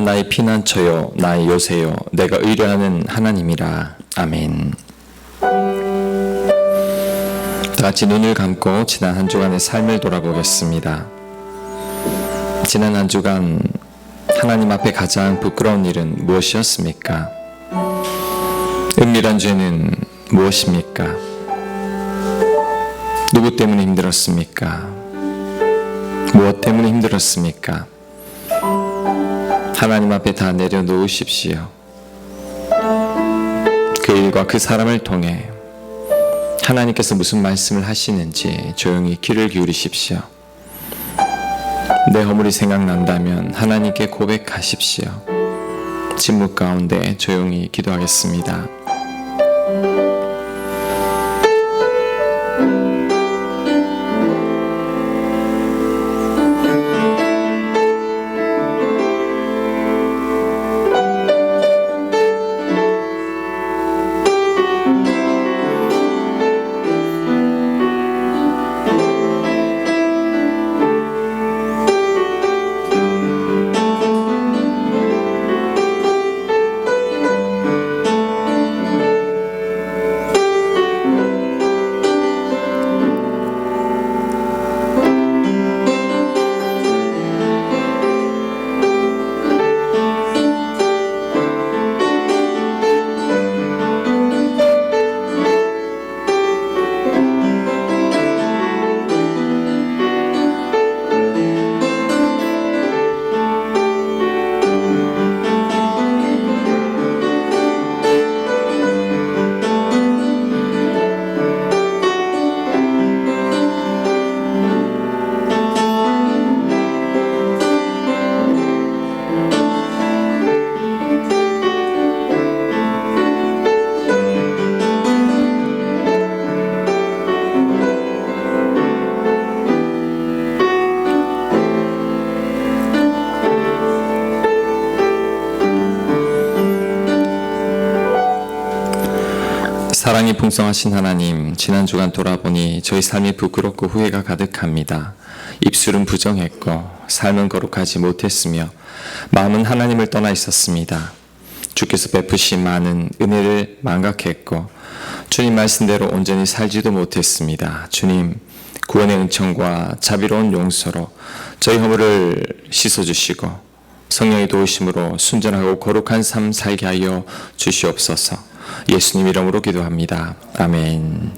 나의 피난처요 나의 요새요 내가 의뢰하는 하나님이라. 아멘. 다같이 눈을 감고 지난 한 주간의 삶을 돌아보겠습니다. 지난 한 주간 하나님 앞에 가장 부끄러운 일은 무엇이었습니까? 은밀한 죄는 무엇입니까? 누구 때문에 힘들었습니까? 무엇 때문에 힘들었습니까? 하나님 앞에 다 내려놓으십시오. 그 일과 그 사람을 통해 하나님께서 무슨 말씀을 하시는지 조용히 귀를 기울이십시오. 내 허물이 생각난다면 하나님께 고백하십시오. 침묵 가운데 조용히 기도하겠습니다. 사랑이 풍성하신 하나님, 지난 주간 돌아보니 저희 삶이 부끄럽고 후회가 가득합니다. 입술은 부정했고 삶은 거룩하지 못했으며 마음은 하나님을 떠나 있었습니다. 주께서 베푸신 많은 은혜를 망각했고 주님 말씀대로 온전히 살지도 못했습니다. 주님, 구원의 은총과 자비로운 용서로 저희 허물을 씻어주시고 성령의 도우심으로 순전하고 거룩한 삶 살게 하여 주시옵소서. 예수님 이름으로 기도합니다. 아멘.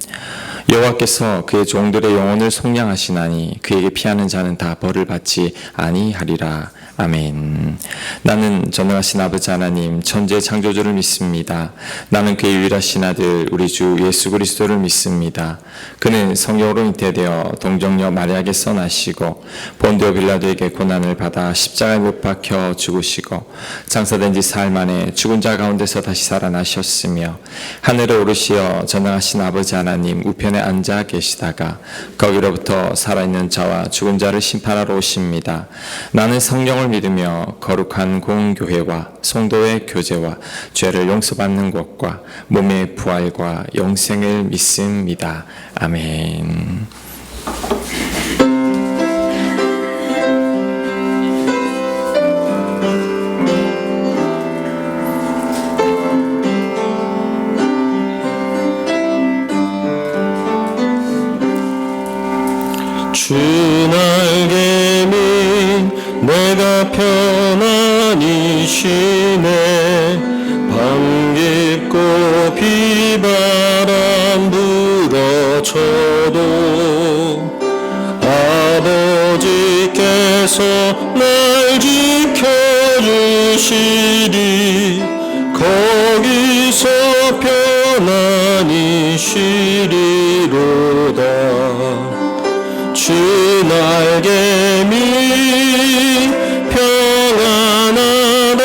여호와께서 그의 종들의 영혼을 속량하시나니 그에게 피하는 자는 다 벌을 받지 아니하리라. 아멘. 나는 전능하신 아버지 하나님 천지의 창조주를 믿습니다. 나는 그의 유일하신 아들 우리 주 예수 그리스도를 믿습니다. 그는 성령으로 잉태되어 동정녀 마리아에게서 나시고 본디오 빌라도에게 고난을 받아 십자가에 못 박혀 죽으시고 장사된 지 사흘 만에 죽은 자 가운데서 다시 살아나셨으며 하늘에 오르시어 전능하신 아버지 하나님 우편에 앉아 계시다가 거기로부터 살아있는 자와 죽은 자를 심판하러 오십니다. 나는 성령을 믿으며 거룩한 공교회와 성도의 교제와 죄를 용서받는 것과 몸의 부활과 영생을 믿습니다. 아멘. 주 날개미 내가 편안히 쉬네 밤 깊고 비바람 불어쳐도 아버지께서 날 지켜주시리 거기서 편안히 쉬리로다. 주 날개미 평안하다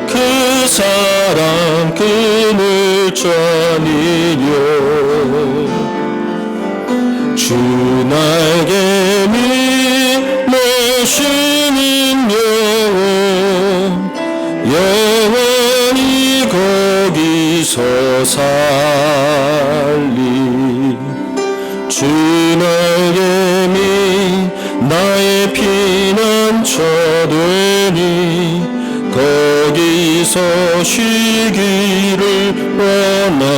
그 사랑 그늘 전이요 주 날개미 모시는 영원히 거기서 살리 주 날개미 나의 피난처 되니 거기서 쉬기를 원하노라.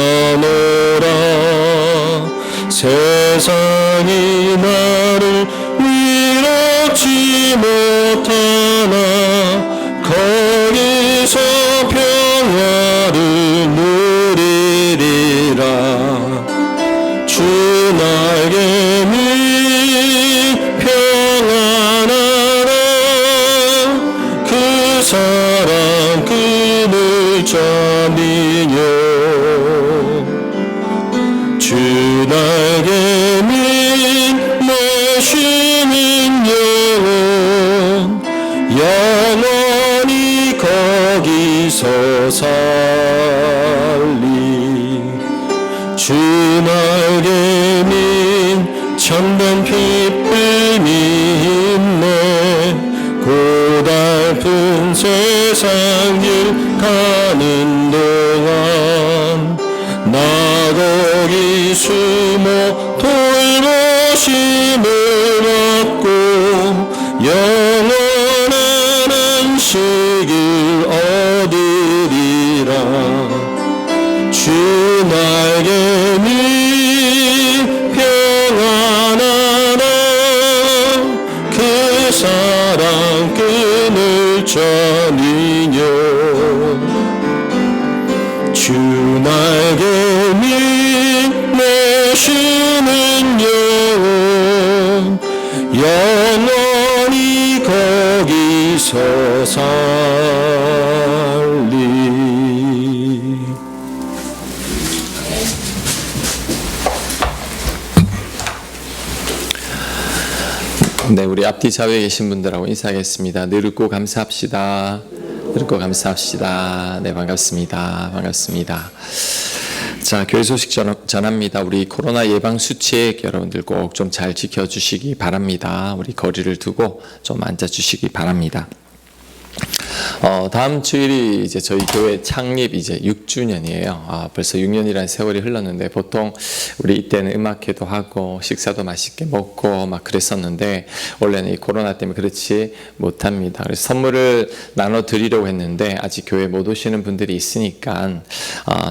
세상이 나를 위롭지 못하나 거기서 평화를 누리리라. 주 날개 밑 평안하라. 그 사랑 끈을 잡으며 주 날개 밑 내 쉬는 영혼이 거기서 살리. 주 날개 밑 참된 빛불이 있네. 고달픈 세상 길 가는 동안 나 거기 숨어 돌보심을 받고 영원한 안식을 얻으리라. 주 날개 밑 평안하라. 그 사랑 끈을 잡으며 주 날개 밑 내 쉬는 영혼이 거기서 살리. 네, 우리 앞뒤 좌우에 계신 분들하고 인사하겠습니다. 늙고 감사합시다. 늙고 감사합시다. 네, 반갑습니다. 반갑습니다. 자, 교회 소식 전합니다. 우리 코로나 예방 수칙 여러분들 꼭 좀 잘 지켜주시기 바랍니다. 우리 거리를 두고 좀 앉아주시기 바랍니다. 다음 주일이 이제 저희 교회 창립 이제 6주년이에요. 벌써 6년이라는 세월이 흘렀는데 보통 우리 이때는 음악회도 하고 식사도 맛있게 먹고 막 그랬었는데 원래는 이 코로나 때문에 그렇지 못합니다. 그래서 선물을 나눠 드리려고 했는데 아직 교회 못 오시는 분들이 있으니까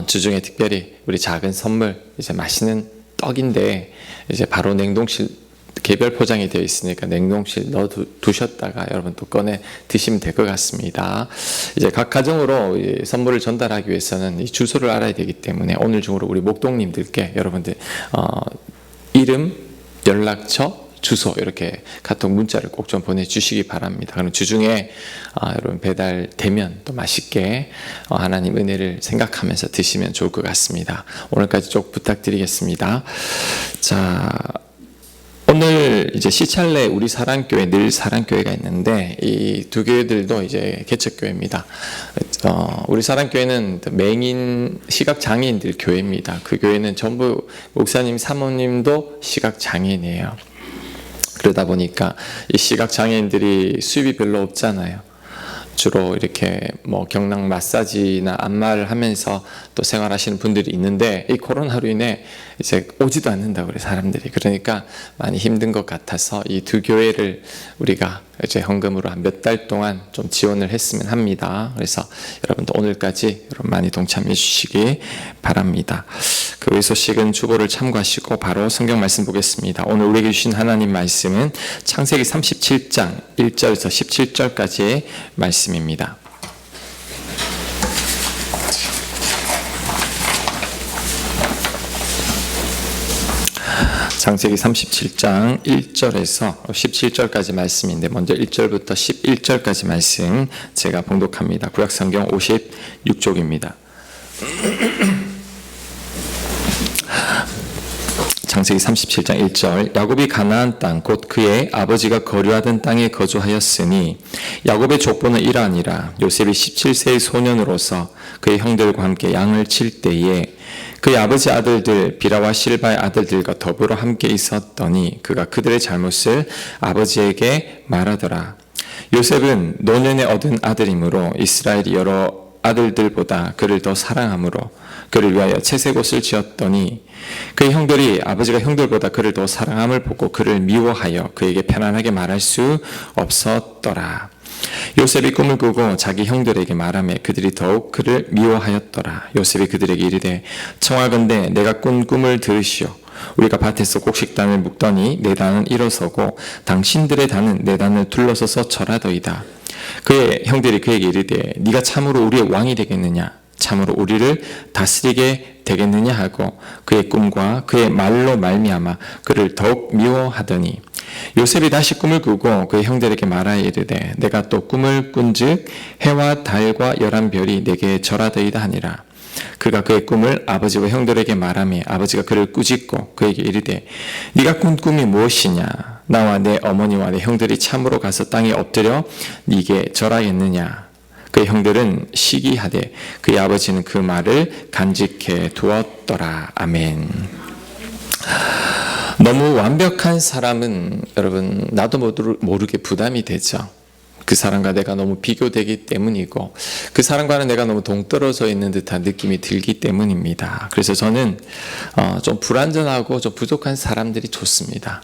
주중에 특별히 우리 작은 선물 이제 맛있는 떡인데 이제 바로 냉동실 개별 포장이 되어 있으니까 냉동실 넣어 두셨다가 여러분 또 꺼내 드시면 될 것 같습니다. 이제 각 가정으로 선물을 전달하기 위해서는 이 주소를 알아야 되기 때문에 오늘 중으로 우리 목동님들께 여러분들 이름, 연락처, 주소 이렇게 카톡 문자를 꼭 좀 보내주시기 바랍니다. 그럼 주중에 여러분 배달되면 또 맛있게 하나님 은혜를 생각하면서 드시면 좋을 것 같습니다. 오늘까지 쭉 부탁드리겠습니다. 자, 오늘 이제 시찰내 우리 사랑교회 늘 사랑교회가 있는데 이 두 교회들도 이제 개척교회입니다. 우리 사랑교회는 맹인 시각장애인들 교회입니다. 그 교회는 전부 목사님 사모님도 시각장애인이에요. 그러다 보니까 이 시각장애인들이 수입이 별로 없잖아요. 주로 이렇게 뭐 경락 마사지나 안마를 하면서 또 생활하시는 분들이 있는데 이 코로나로 인해 이제 오지도 않는다고 그래 사람들이. 그러니까 많이 힘든 것 같아서 이 두 교회를 우리가 이제 헌금으로 한 몇 달 동안 좀 지원을 했으면 합니다. 그래서 여러분도 오늘까지 여러분 많이 동참해 주시기 바랍니다. 그 소식은 주보를 참고하시고 바로 성경 말씀 보겠습니다. 오늘 우리에게 주신 하나님 말씀은 창세기 37장 1절에서 17절까지의 말씀입니다. 창세기 37장 1절에서 17절까지 말씀인데 먼저 1절부터 11절까지 말씀 제가 봉독합니다. 구약성경 56쪽입니다. 창세기 37장 1절 야곱이 가나안 땅 곧 그의 아버지가 거류하던 땅에 거주하였으니 야곱의 족보는 이러하니라. 요셉이 17세의 소년으로서 그의 형들과 함께 양을 칠 때에 그의 아버지 아들들 비라와 실바의 아들들과 더불어 함께 있었더니 그가 그들의 잘못을 아버지에게 말하더라. 요셉은 노년에 얻은 아들이므로 이스라엘이 여러 아들들보다 그를 더 사랑함으로 그를 위하여 채색 옷을 지었더니 그의 형들이 아버지가 형들보다 그를 더 사랑함을 보고 그를 미워하여 그에게 편안하게 말할 수 없었더라. 요셉이 꿈을 꾸고 자기 형들에게 말하며 그들이 더욱 그를 미워하였더라. 요셉이 그들에게 이르되 청하건대 내가 꾼 꿈을 들으시오. 우리가 밭에서 곡식단을 묶더니 내 단은 일어서고 당신들의 단은 내 단을 둘러서서 절하더이다. 그의 형들이 그에게 이르되 네가 참으로 우리의 왕이 되겠느냐, 참으로 우리를 다스리게 되겠느냐 하고 그의 꿈과 그의 말로 말미암아 그를 더욱 미워하더니 요셉이 다시 꿈을 꾸고 그의 형들에게 말하여 이르되 내가 또 꿈을 꾼즉 해와 달과 11별이 내게 절하더이다 하니라. 그가 그의 꿈을 아버지와 형들에게 말하며 아버지가 그를 꾸짖고 그에게 이르되 네가 꾼 꿈이 무엇이냐, 나와 내 어머니와 내 형들이 참으로 가서 땅에 엎드려 네게 절하겠느냐. 그의 형들은 시기하되 그의 아버지는 그 말을 간직해 두었더라. 아멘. 너무 완벽한 사람은 여러분 나도 모르게 부담이 되죠. 그 사람과 내가 너무 비교되기 때문이고 그 사람과는 내가 너무 동떨어져 있는 듯한 느낌이 들기 때문입니다. 그래서 저는 좀 불완전하고 좀 부족한 사람들이 좋습니다.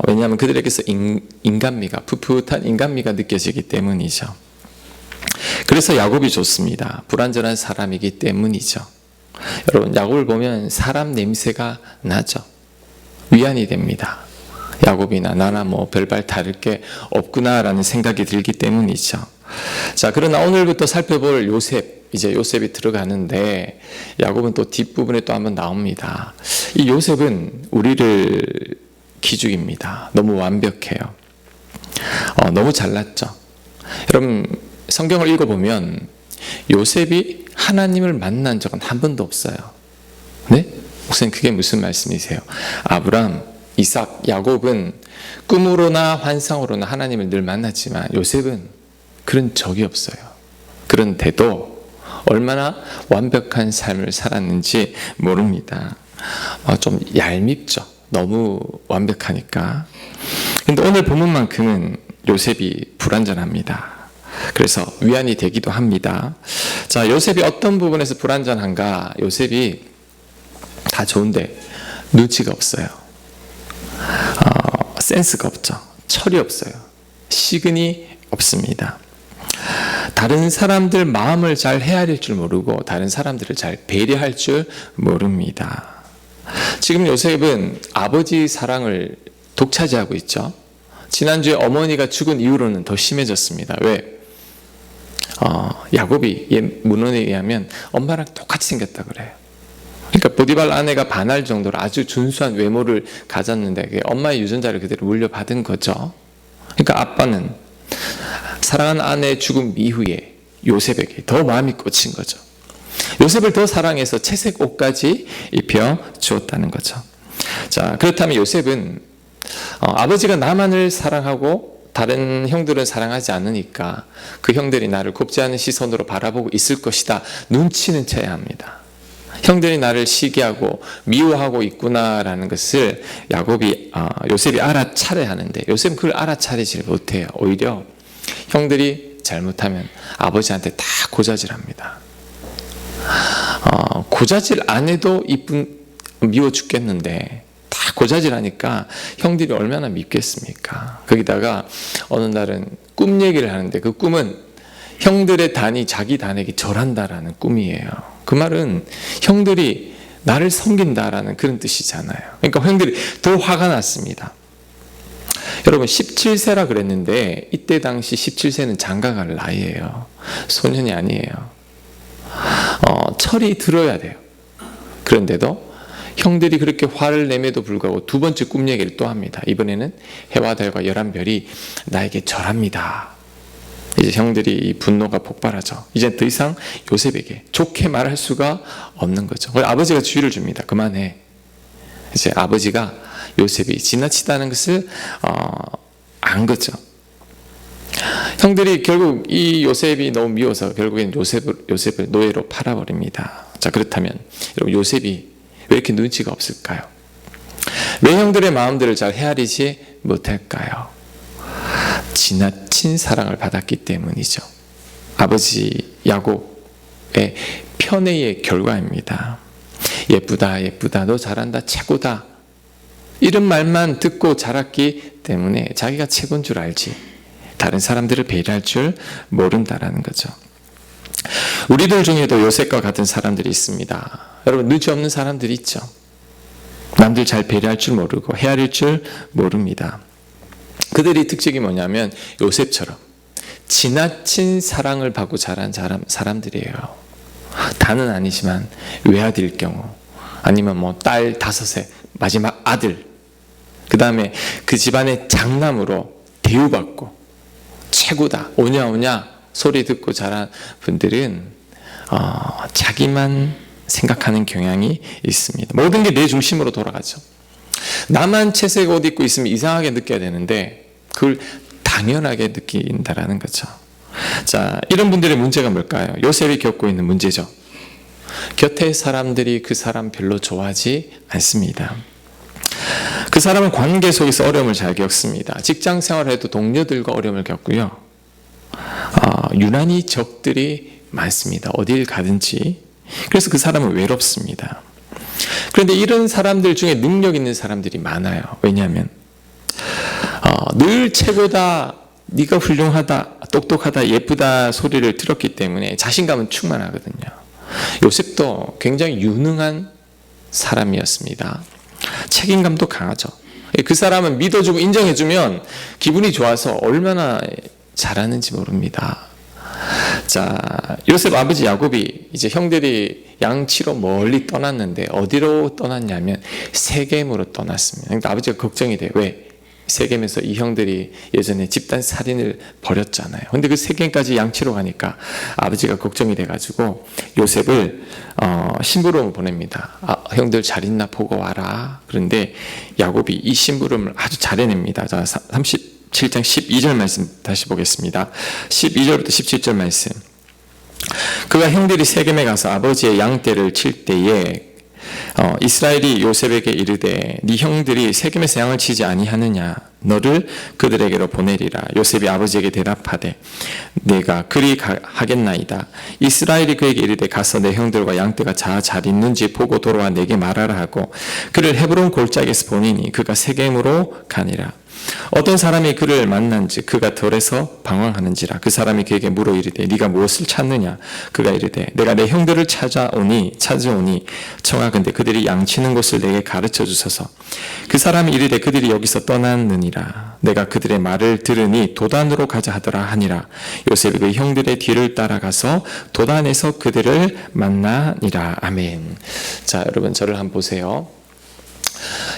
왜냐하면 그들에게서 인간미가, 풋풋한 인간미가 느껴지기 때문이죠. 그래서 야곱이 좋습니다. 불완전한 사람이기 때문이죠. 여러분 야곱을 보면 사람 냄새가 나죠. 위안이 됩니다. 야곱이나 나나 뭐 별반 다를 게 없구나라는 생각이 들기 때문이죠. 자, 그러나 오늘부터 살펴볼 요셉, 이제 요셉이 들어가는데 야곱은 또 뒷부분에 또 한번 나옵니다. 이 요셉은 우리를 기죽입니다. 너무 완벽해요. 너무 잘났죠. 여러분 성경을 읽어보면 요셉이 하나님을 만난 적은 한 번도 없어요. 네? 목사님 그게 무슨 말씀이세요? 아브람, 이삭, 야곱은 꿈으로나 환상으로나 하나님을 늘 만났지만 요셉은 그런 적이 없어요. 그런데도 얼마나 완벽한 삶을 살았는지 모릅니다. 좀 얄밉죠. 너무 완벽하니까. 근데 오늘 본문만큼은 요셉이 불완전합니다. 그래서 위안이 되기도 합니다. 자, 요셉이 어떤 부분에서 불완전한가? 요셉이 다 좋은데 눈치가 없어요. 센스가 없죠. 철이 없어요. 시근이 없습니다. 다른 사람들 마음을 잘 헤아릴 줄 모르고 다른 사람들을 잘 배려할 줄 모릅니다. 지금 요셉은 아버지 사랑을 독차지하고 있죠. 지난주에 어머니가 죽은 이후로는 더 심해졌습니다. 왜? 야곱이 문헌에 의하면 엄마랑 똑같이 생겼다 그래요. 그러니까 보디발 아내가 반할 정도로 아주 준수한 외모를 가졌는데 엄마의 유전자를 그대로 물려받은 거죠. 그러니까 아빠는 사랑하는 아내의 죽음 이후에 요셉에게 더 마음이 꽂힌 거죠. 요셉을 더 사랑해서 채색 옷까지 입혀 주었다는 거죠. 자, 그렇다면 요셉은 아버지가 나만을 사랑하고 다른 형들은 사랑하지 않으니까 그 형들이 나를 곱지 않은 시선으로 바라보고 있을 것이다. 눈치는 채야 합니다. 형들이 나를 시기하고 미워하고 있구나라는 것을 요셉이 알아차려야 하는데 요셉은 그걸 알아차리지 못해요. 오히려 형들이 잘못하면 아버지한테 다 고자질합니다. 고자질 안 해도 미워 죽겠는데 다 고자질하니까 형들이 얼마나 밉겠습니까? 거기다가 어느 날은 꿈 얘기를 하는데 그 꿈은 형들의 단이 자기 단에게 절한다라는 꿈이에요. 그 말은 형들이 나를 섬긴다라는 그런 뜻이잖아요. 그러니까 형들이 더 화가 났습니다. 여러분 17세라 그랬는데 이때 당시 17세는 장가갈 나이예요. 소년이 아니에요. 철이 들어야 돼요. 그런데도 형들이 그렇게 화를 내매도 불구하고 두 번째 꿈 얘기를 또 합니다. 이번에는 해와 달과 11별이 나에게 절합니다. 이제 형들이 이 분노가 폭발하죠. 이제 더 이상 요셉에게 좋게 말할 수가 없는 거죠. 아버지가 주의를 줍니다. 그만해. 이제 아버지가 요셉이 지나치다는 것을 안 거죠. 형들이 결국 이 요셉이 너무 미워서 결국엔 요셉을 노예로 팔아버립니다. 자, 그렇다면 여러분 요셉이 왜 이렇게 눈치가 없을까요? 왜 형들의 마음들을 잘 헤아리지 못할까요? 지나친 사랑을 받았기 때문이죠. 아버지 야곱의 편애의 결과입니다. 예쁘다, 예쁘다, 너 잘한다, 최고다, 이런 말만 듣고 자랐기 때문에 자기가 최고인 줄 알지 다른 사람들을 배려할 줄 모른다라는 거죠. 우리들 중에도 요셉과 같은 사람들이 있습니다. 여러분, 눈치 없는 사람들이 있죠. 남들 잘 배려할 줄 모르고 헤아릴 줄 모릅니다. 그들의 특징이 뭐냐면 요셉처럼 지나친 사랑을 받고 자란 사람들이에요. 다는 아니지만 외아들일 경우, 아니면 뭐 딸 5에 마지막 아들, 그 다음에 그 집안의 장남으로 대우받고 최고다, 오냐 오냐 소리 듣고 자란 분들은 자기만 생각하는 경향이 있습니다. 모든 게 내 중심으로 돌아가죠. 나만 채색 옷 입고 있으면 이상하게 느껴야 되는데 그걸 당연하게 느낀다라는 거죠. 자, 이런 분들의 문제가 뭘까요? 요셉이 겪고 있는 문제죠. 곁에 사람들이 그 사람 별로 좋아하지 않습니다. 그 사람은 관계 속에서 어려움을 잘 겪습니다. 직장 생활에도 동료들과 어려움을 겪고요. 유난히 적들이 많습니다. 어딜 가든지. 그래서 그 사람은 외롭습니다. 그런데 이런 사람들 중에 능력 있는 사람들이 많아요. 왜냐하면 늘 최고다, 네가 훌륭하다, 똑똑하다, 예쁘다 소리를 들었기 때문에 자신감은 충만하거든요. 요셉도 굉장히 유능한 사람이었습니다. 책임감도 강하죠. 그 사람은 믿어주고 인정해주면 기분이 좋아서 얼마나 잘하는지 모릅니다. 자, 요셉 아버지 야곱이 이제 형들이 양치로 멀리 떠났는데 어디로 떠났냐면 세겜으로 떠났습니다. 그러니까 아버지가 걱정이 돼요. 왜? 세겜에서 이 형들이 예전에 집단 살인을 벌였잖아요. 근데 그 세겜까지 양치로 가니까 아버지가 걱정이 돼가지고 요셉을 심부름을 보냅니다. 형들 잘 있나 보고 와라. 그런데 야곱이 이 심부름을 아주 잘 해냅니다. 자, 37장 12절 말씀 다시 보겠습니다. 12절부터 17절 말씀. 그가 형들이 세겜에 가서 아버지의 양떼를 칠 때에 이스라엘이 요셉에게 이르되 네 형들이 세겜에서 양을 치지 아니하느냐, 너를 그들에게로 보내리라. 요셉이 아버지에게 대답하되 내가 그리 하겠나이다. 이스라엘이 그에게 이르되 가서 내 형들과 양떼가 잘 있는지 보고 돌아와 내게 말하라 하고 그를 헤브론 골짜기에서 보내니 그가 세겜으로 가니라. 어떤 사람이 그를 만난즉 그가 덜에서 방황하는지라. 그 사람이 그에게 물어 이르되 네가 무엇을 찾느냐. 그가 이르되 내가 내 형들을 찾아오니 청하건대 그들이 양치는 곳을 내게 가르쳐 주소서. 그 사람이 이르되 그들이 여기서 떠났느니라. 내가 그들의 말을 들으니 도단으로 가자 하더라 하니라. 요셉이 그 형들의 뒤를 따라가서 도단에서 그들을 만나니라. 아멘. 자, 여러분 저를 한번 보세요.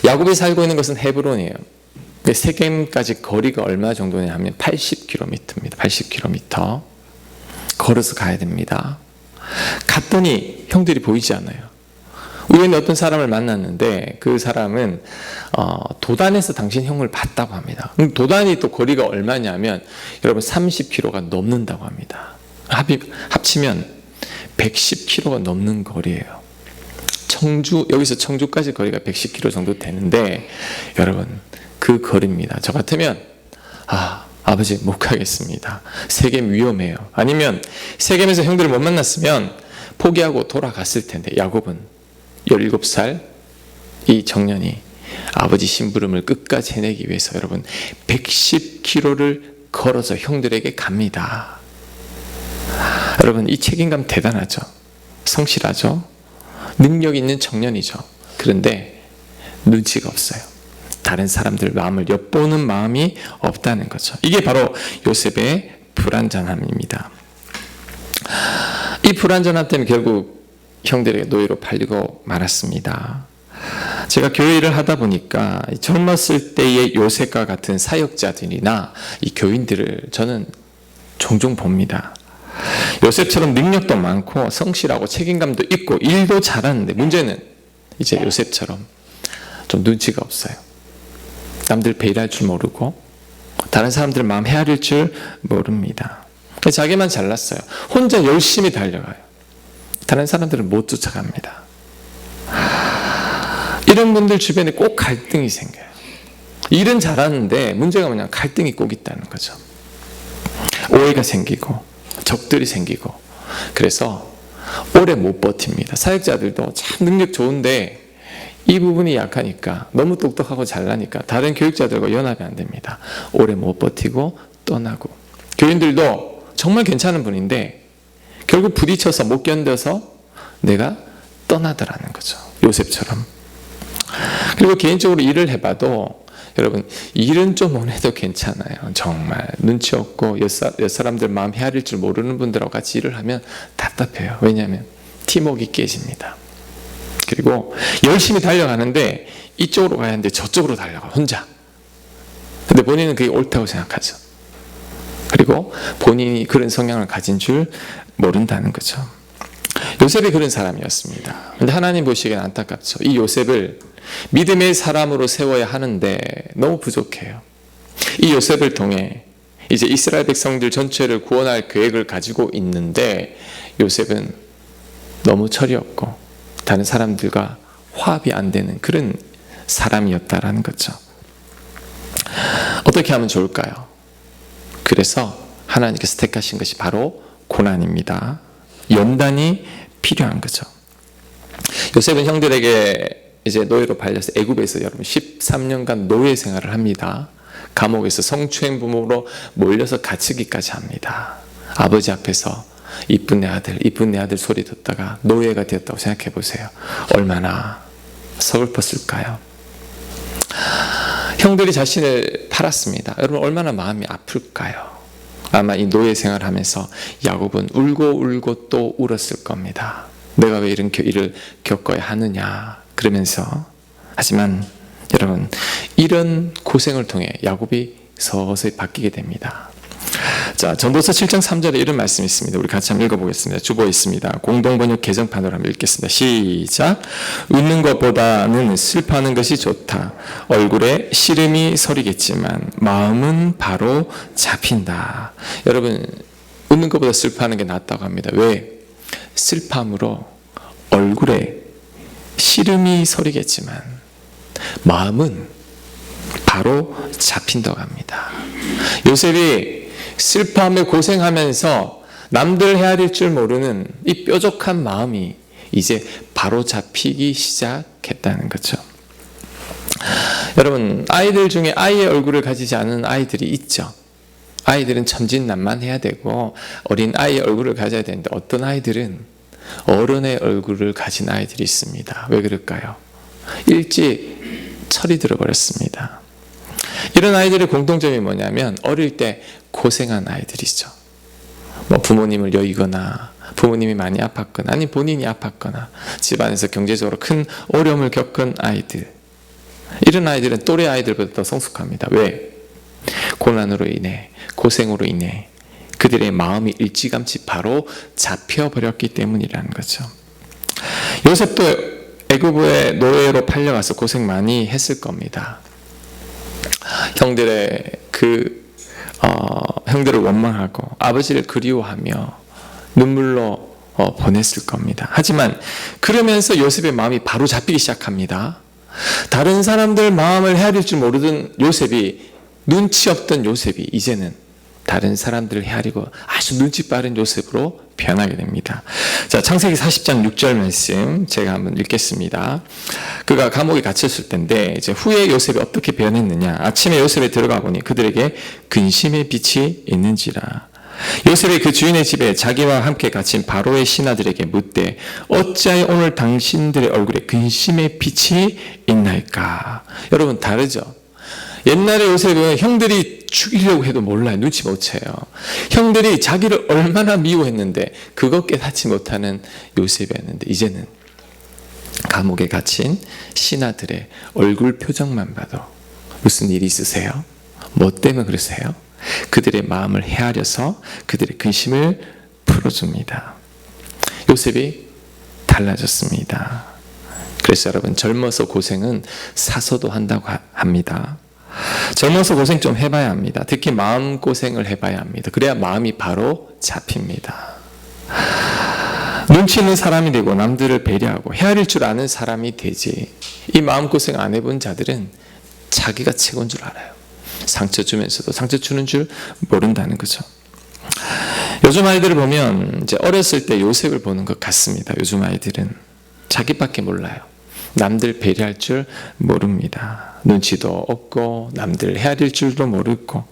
야곱이 살고 있는 것은 헤브론이에요. 세겜까지 거리가 얼마 정도냐 하면 80km입니다. 80km 걸어서 가야 됩니다. 갔더니 형들이 보이지 않아요. 우연히 어떤 사람을 만났는데 그 사람은 도단에서 당신 형을 봤다고 합니다. 도단이 또 거리가 얼마냐면 여러분 30km가 넘는다고 합니다. 합치면 110km가 넘는 거리예요. 여기서 청주까지 거리가 110km 정도 되는데 여러분 그 거리입니다. 저 같으면 아버지 못 가겠습니다. 세겜 위험해요. 아니면 세겜에서 형들을 못 만났으면 포기하고 돌아갔을 텐데 야곱은 17살 이 청년이 아버지 심부름을 끝까지 해내기 위해서 여러분 110km를 걸어서 형들에게 갑니다. 여러분 이 책임감 대단하죠. 성실하죠. 능력 있는 청년이죠. 그런데 눈치가 없어요. 다른 사람들 마음을 엿보는 마음이 없다는 거죠. 이게 바로 요셉의 불완전함입니다. 이 불완전함 때문에 결국 형들에게 노예로 팔리고 말았습니다. 제가 교회 일을 하다 보니까 젊었을 때의 요셉과 같은 사역자들이나 이 교인들을 저는 종종 봅니다. 요셉처럼 능력도 많고 성실하고 책임감도 있고 일도 잘하는데 문제는 이제 요셉처럼 좀 눈치가 없어요. 남들 배려할 줄 모르고 다른 사람들 마음 헤아릴 줄 모릅니다. 자기만 잘났어요. 혼자 열심히 달려가요. 다른 사람들은 못 쫓아갑니다. 이런 분들 주변에 꼭 갈등이 생겨요. 일은 잘하는데 문제가 뭐냐면 갈등이 꼭 있다는 거죠. 오해가 생기고 적들이 생기고 그래서 오래 못 버팁니다. 사역자들도 참 능력 좋은데 이 부분이 약하니까, 너무 똑똑하고 잘나니까 다른 교육자들과 연합이 안 됩니다. 오래 못 버티고 떠나고, 교인들도 정말 괜찮은 분인데 결국 부딪혀서 못 견뎌서 내가 떠나더라는 거죠. 요셉처럼. 그리고 개인적으로 일을 해봐도 여러분, 일은 좀 못해도 괜찮아요. 정말 눈치 없고 옆 사람들 마음 헤아릴 줄 모르는 분들하고 같이 일을 하면 답답해요. 왜냐하면 팀워크가 깨집니다. 그리고 열심히 달려가는데 이쪽으로 가야 하는데 저쪽으로 달려가, 혼자. 근데 본인은 그게 옳다고 생각하죠. 그리고 본인이 그런 성향을 가진 줄 모른다는 거죠. 요셉이 그런 사람이었습니다. 근데 하나님 보시기엔 안타깝죠. 이 요셉을 믿음의 사람으로 세워야 하는데 너무 부족해요. 이 요셉을 통해 이제 이스라엘 백성들 전체를 구원할 계획을 가지고 있는데 요셉은 너무 철이 없고 다른 사람들과 화합이 안 되는 그런 사람이었다라는 거죠. 어떻게 하면 좋을까요? 그래서 하나님께서 택하신 것이 바로 고난입니다. 연단이 필요한 거죠. 요셉은 형들에게 이제 노예로 팔려서 애굽에서 여러분 13년간 노예 생활을 합니다. 감옥에서 성추행 부모로 몰려서 갇히기까지 합니다. 아버지 앞에서 이쁜 내 아들 소리 듣다가 노예가 되었다고 생각해 보세요. 얼마나 서글펐을까요? 형들이 자신을 팔았습니다. 여러분 얼마나 마음이 아플까요? 아마 이 노예 생활하면서 야곱은 울고 또 울었을 겁니다. 내가 왜 이런 일을 겪어야 하느냐 그러면서. 하지만 여러분, 이런 고생을 통해 야곱이 서서히 바뀌게 됩니다. 자, 전도서 7장 3절에 이런 말씀이 있습니다. 우리 같이 한번 읽어보겠습니다. 주보에 있습니다. 공동번역 개정판으로 한번 읽겠습니다. 시작. 웃는 것보다는 슬퍼하는 것이 좋다. 얼굴에 시름이 서리겠지만 마음은 바로 잡힌다. 여러분, 웃는 것보다 슬퍼하는 게 낫다고 합니다. 왜? 슬픔으로 얼굴에 시름이 서리겠지만 마음은 바로 잡힌다고 합니다. 요셉이 슬퍼하며 고생하면서 남들 헤아릴 줄 모르는 이 뾰족한 마음이 이제 바로 잡히기 시작했다는 거죠. 여러분, 아이들 중에 아이의 얼굴을 가지지 않은 아이들이 있죠. 아이들은 천진난만해야 되고 어린 아이의 얼굴을 가져야 되는데 어떤 아이들은 어른의 얼굴을 가진 아이들이 있습니다. 왜 그럴까요? 일찍 철이 들어버렸습니다. 이런 아이들의 공통점이 뭐냐면 어릴 때 고생한 아이들이죠. 뭐 부모님을 여의거나 부모님이 많이 아팠거나 아니 본인이 아팠거나 집안에서 경제적으로 큰 어려움을 겪은 아이들. 이런 아이들은 또래 아이들보다 더 성숙합니다. 왜? 고난으로 인해, 고생으로 인해 그들의 마음이 일찌감치 바로 잡혀버렸기 때문이라는 거죠. 요셉도 애굽의 노예로 팔려가서 고생 많이 했을 겁니다. 형들의 형들을 원망하고 아버지를 그리워하며 눈물로 보냈을 겁니다. 하지만 그러면서 요셉의 마음이 바로 잡히기 시작합니다. 다른 사람들 마음을 헤아릴 줄 모르던 요셉이, 눈치 없던 요셉이 이제는 다른 사람들을 헤아리고 아주 눈치 빠른 요셉으로 변하게 됩니다. 자, 창세기 40장 6절 말씀 제가 한번 읽겠습니다. 그가 감옥에 갇혔을 때인데 이제 후에 요셉이 어떻게 변했느냐. 아침에 요셉에 들어가 보니 그들에게 근심의 빛이 있는지라. 요셉이 그 주인의 집에 자기와 함께 갇힌 바로의 신하들에게 묻되 어찌하여 오늘 당신들의 얼굴에 근심의 빛이 있나이까. 여러분 다르죠? 옛날에 요셉은 형들이 죽이려고 해도 몰라요. 눈치 못 채요. 형들이 자기를 얼마나 미워했는데 그것 깨닫지 못하는 요셉이었는데 이제는 감옥에 갇힌 신하들의 얼굴 표정만 봐도 무슨 일이 있으세요? 뭐 때문에 그러세요? 그들의 마음을 헤아려서 그들의 근심을 풀어줍니다. 요셉이 달라졌습니다. 그래서 여러분, 젊어서 고생은 사서도 한다고 합니다. 젊어서 고생 좀 해봐야 합니다. 특히 마음고생을 해봐야 합니다. 그래야 마음이 바로 잡힙니다. 눈치 있는 사람이 되고 남들을 배려하고 헤아릴 줄 아는 사람이 되지, 이 마음고생 안 해본 자들은 자기가 최고인 줄 알아요. 상처 주면서도 상처 주는 줄 모른다는 거죠. 요즘 아이들을 보면 이제 어렸을 때 요셉을 보는 것 같습니다. 요즘 아이들은 자기밖에 몰라요. 남들 배려할 줄 모릅니다. 눈치도 없고 남들 헤아릴 줄도 모르고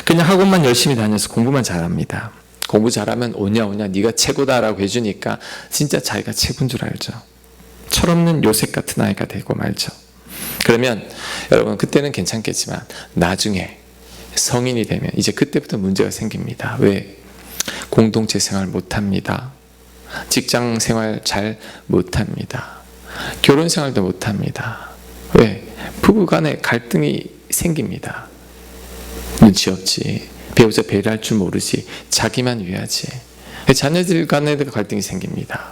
그냥 학원만 열심히 다녀서 공부만 잘합니다. 공부 잘하면 오냐 네가 최고다라고 해주니까 진짜 자기가 최고인 줄 알죠. 철없는 요셉 같은 아이가 되고 말죠. 그러면 여러분 그때는 괜찮겠지만 나중에 성인이 되면 이제 그때부터 문제가 생깁니다. 왜? 공동체 생활 못합니다. 직장 생활 잘 못합니다. 결혼 생활도 못합니다. 왜? 부부 간에 갈등이 생깁니다. 눈치 없지. 배우자 배려할 줄 모르지. 자기만 위하지. 자녀들 간에도 갈등이 생깁니다.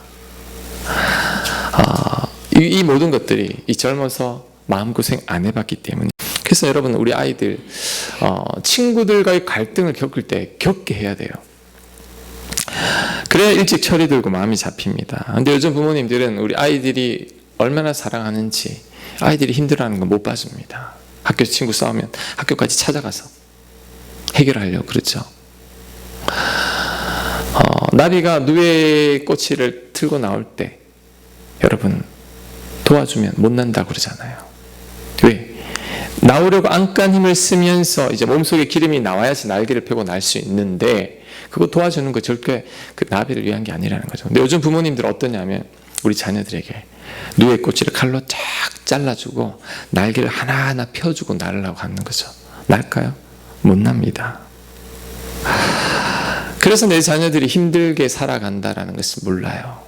이 모든 것들이 이 젊어서 마음고생 안 해봤기 때문에. 그래서 여러분 우리 아이들 친구들과의 갈등을 겪을 때 겪게 해야 돼요. 그래야 일찍 철이 들고 마음이 잡힙니다. 근데 요즘 부모님들은 우리 아이들이 얼마나 사랑하는지 아이들이 힘들어하는 거 못 봐줍니다. 학교 친구 싸우면 학교까지 찾아가서 해결하려고 그러죠. 나비가 누에 꼬치를 틀고 나올 때 여러분 도와주면 못 난다고 그러잖아요. 왜? 나오려고 안간 힘을 쓰면서 이제 몸속에 기름이 나와야지 날개를 펴고 날 수 있는데 그거 도와주는 거 절대 그 나비를 위한 게 아니라는 거죠. 근데 요즘 부모님들은 어떠냐면 우리 자녀들에게 누에 꼬치를 칼로 쫙 잘라주고 날개를 하나하나 펴주고 날으려고 하는 거죠. 날까요? 못 납니다. 그래서 내 자녀들이 힘들게 살아간다라는 것을 몰라요.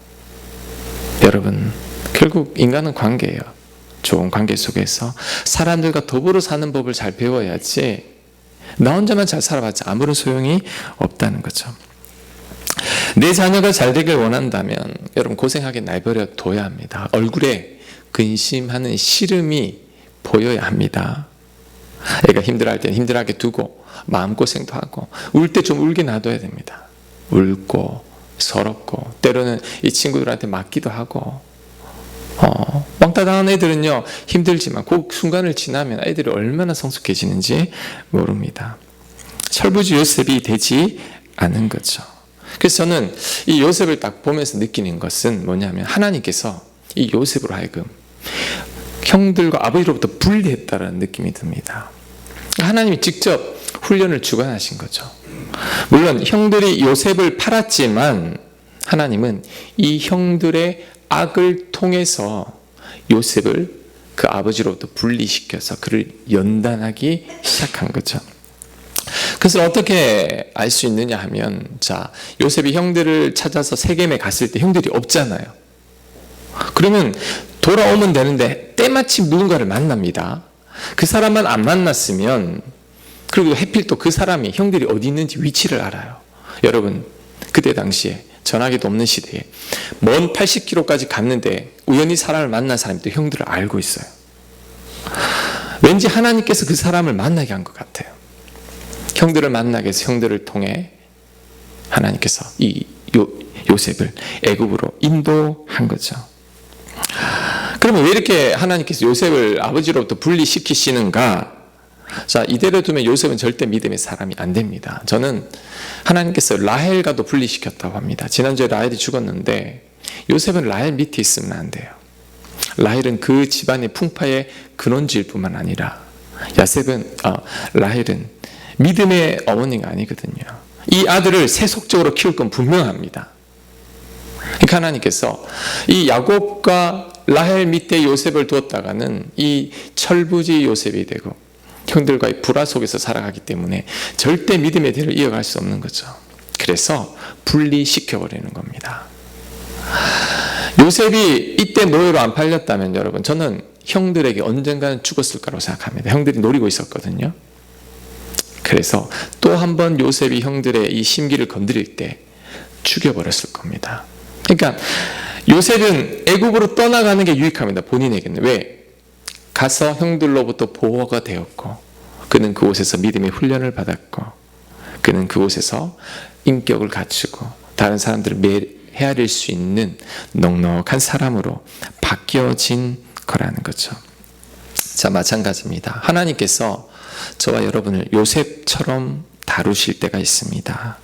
여러분 결국 인간은 관계예요. 좋은 관계 속에서 사람들과 더불어 사는 법을 잘 배워야지 나 혼자만 잘 살아봤자 아무런 소용이 없다는 거죠. 내 자녀가 잘 되길 원한다면 여러분 고생하게 내버려 둬야 합니다. 얼굴에 근심하는 시름이 보여야 합니다. 애가 힘들어할 때는 힘들하게 두고 마음고생도 하고 울 때 좀 울게 놔둬야 됩니다. 울고 서럽고 때로는 이 친구들한테 맞기도 하고 왕따 당한 애들은요 힘들지만 그 순간을 지나면 애들이 얼마나 성숙해지는지 모릅니다. 철부지 요셉이 되지 않은 거죠. 그래서 저는 이 요셉을 딱 보면서 느끼는 것은 뭐냐면 하나님께서 이 요셉으로 하여금 형들과 아버지로부터 분리했다라는 느낌이 듭니다. 하나님이 직접 훈련을 주관하신 거죠. 물론 형들이 요셉을 팔았지만 하나님은 이 형들의 악을 통해서 요셉을 그 아버지로부터 분리시켜서 그를 연단하기 시작한 거죠. 그래서 어떻게 알 수 있느냐 하면 자 요셉이 형들을 찾아서 세겜에 갔을 때 형들이 없잖아요. 그러면 돌아오면 되는데 때마침 누군가를 만납니다. 그 사람만 안 만났으면 그리고 해필 또 그 사람이 형들이 어디 있는지 위치를 알아요. 여러분 그때 당시에 전화기도 없는 시대에 먼 80km까지 갔는데 우연히 사람을 만난 사람이 또 형들을 알고 있어요. 왠지 하나님께서 그 사람을 만나게 한 것 같아요. 형들을 만나게 해서 형들을 통해 하나님께서 이 요셉을 애굽으로 인도한 거죠. 그러면 왜 이렇게 하나님께서 요셉을 아버지로부터 분리시키시는가? 자, 이대로 두면 요셉은 절대 믿음의 사람이 안 됩니다. 저는 하나님께서 라헬과도 분리시켰다고 합니다. 지난주에 라헬이 죽었는데 요셉은 라헬 밑에 있으면 안 돼요. 라헬은 그 집안의 풍파의 근원지일 뿐만 아니라 라헬은 믿음의 어머니가 아니거든요. 이 아들을 세속적으로 키울 건 분명합니다. 그러니까 하나님께서 이 야곱과 라헬 밑에 요셉을 두었다가는 이 철부지 요셉이 되고 형들과의 불화 속에서 살아가기 때문에 절대 믿음의 대를 이어갈 수 없는 거죠. 그래서 분리시켜버리는 겁니다. 요셉이 이때 노예로 안 팔렸다면 여러분 저는 형들에게 언젠가는 죽었을 거라고 생각합니다. 형들이 노리고 있었거든요. 그래서 또 한 번 요셉이 형들의 이 심기를 건드릴 때 죽여버렸을 겁니다. 그러니까 요셉은 애굽으로 떠나가는 게 유익합니다. 본인에게는. 왜? 가서 형들로부터 보호가 되었고 그는 그곳에서 믿음의 훈련을 받았고 그는 그곳에서 인격을 갖추고 다른 사람들을 헤아릴 수 있는 넉넉한 사람으로 바뀌어진 거라는 거죠. 자, 마찬가지입니다. 하나님께서 저와 여러분을 요셉처럼 다루실 때가 있습니다.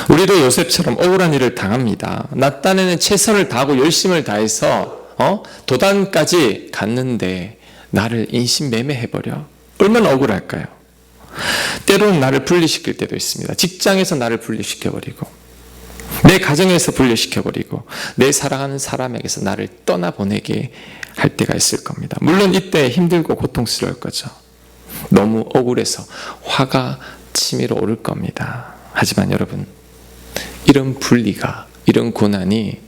우리도 요셉처럼 억울한 일을 당합니다. 나 딴에는 최선을 다하고 열심을 다해서 도단까지 갔는데 나를 인신매매해버려. 얼마나 억울할까요? 때로는 나를 분리시킬 때도 있습니다. 직장에서 나를 분리시켜버리고, 내 가정에서 분리시켜버리고, 내 사랑하는 사람에게서 나를 떠나보내게 할 때가 있을 겁니다. 물론 이때 힘들고 고통스러울 거죠. 너무 억울해서 화가 치밀어 오를 겁니다. 하지만 여러분, 이런 분리가, 이런 고난이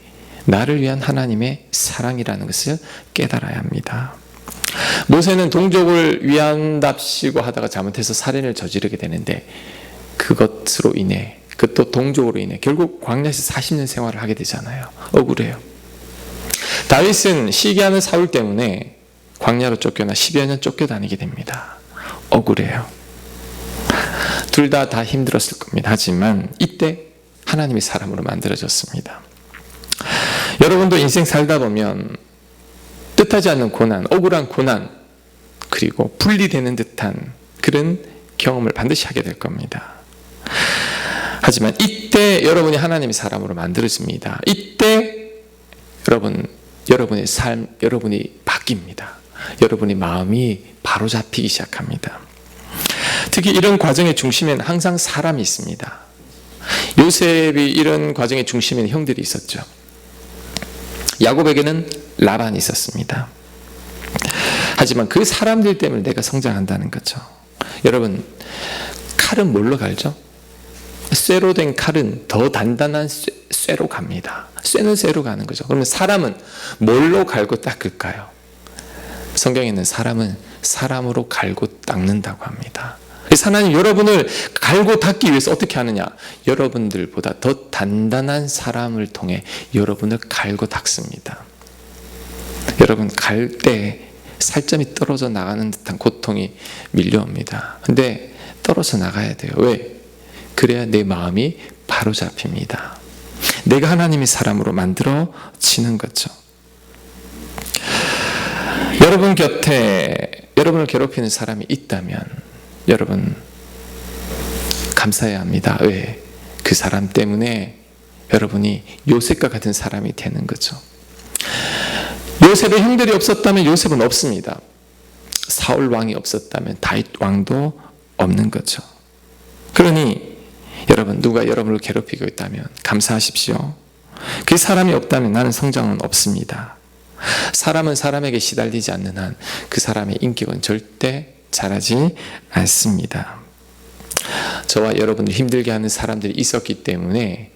나를 위한 하나님의 사랑이라는 것을 깨달아야 합니다. 모세는 동족을 위한답시고 하다가 잘못해서 살인을 저지르게 되는데, 그것으로 인해, 그것도 동족으로 인해 결국 광야에서 40년 생활을 하게 되잖아요. 억울해요. 다윗은 시기하는 사울 때문에 광야로 쫓겨나 10여 년 쫓겨다니게 됩니다. 억울해요. 둘 다 힘들었을 겁니다. 하지만 이때 하나님이 사람으로 만들어졌습니다. 여러분도 인생 살다 보면 뜻하지 않는 고난, 억울한 고난, 그리고 분리되는 듯한 그런 경험을 반드시 하게 될 겁니다. 하지만 이때 여러분이 하나님의 사람으로 만들어집니다. 이때 여러분의 삶, 여러분이 바뀝니다. 여러분의 마음이 바로잡히기 시작합니다. 특히 이런 과정의 중심에는 항상 사람이 있습니다. 요셉이 이런 과정의 중심에는 형들이 있었죠. 야곱에게는 라반이 있었습니다. 하지만 그 사람들 때문에 내가 성장한다는 거죠. 여러분, 칼은 뭘로 갈죠? 쇠로 된 칼은 더 단단한 쇠로 갑니다. 쇠는 쇠로 가는 거죠. 그러면 사람은 뭘로 갈고 닦을까요? 성경에는 사람은 사람으로 갈고 닦는다고 합니다. 하나님 여러분을 갈고 닦기 위해서 어떻게 하느냐? 여러분들보다 더 단단한 사람을 통해 여러분을 갈고 닦습니다. 여러분, 갈 때 살점이 떨어져 나가는 듯한 고통이 밀려옵니다. 근데 떨어져 나가야 돼요. 왜? 그래야 내 마음이 바로 잡힙니다. 내가 하나님의 사람으로 만들어지는 거죠. 여러분 곁에 여러분을 괴롭히는 사람이 있다면 여러분 감사해야 합니다. 왜? 그 사람 때문에 여러분이 요셉과 같은 사람이 되는 거죠. 요셉의 형들이 없었다면 요셉은 없습니다. 사울 왕이 없었다면 다윗 왕도 없는 거죠. 그러니 여러분, 누가 여러분을 괴롭히고 있다면 감사하십시오. 그 사람이 없다면 나는 성장은 없습니다. 사람은 사람에게 시달리지 않는 한 그 사람의 인격은 절대 자라지 않습니다. 저와 여러분을 힘들게 하는 사람들이 있었기 때문에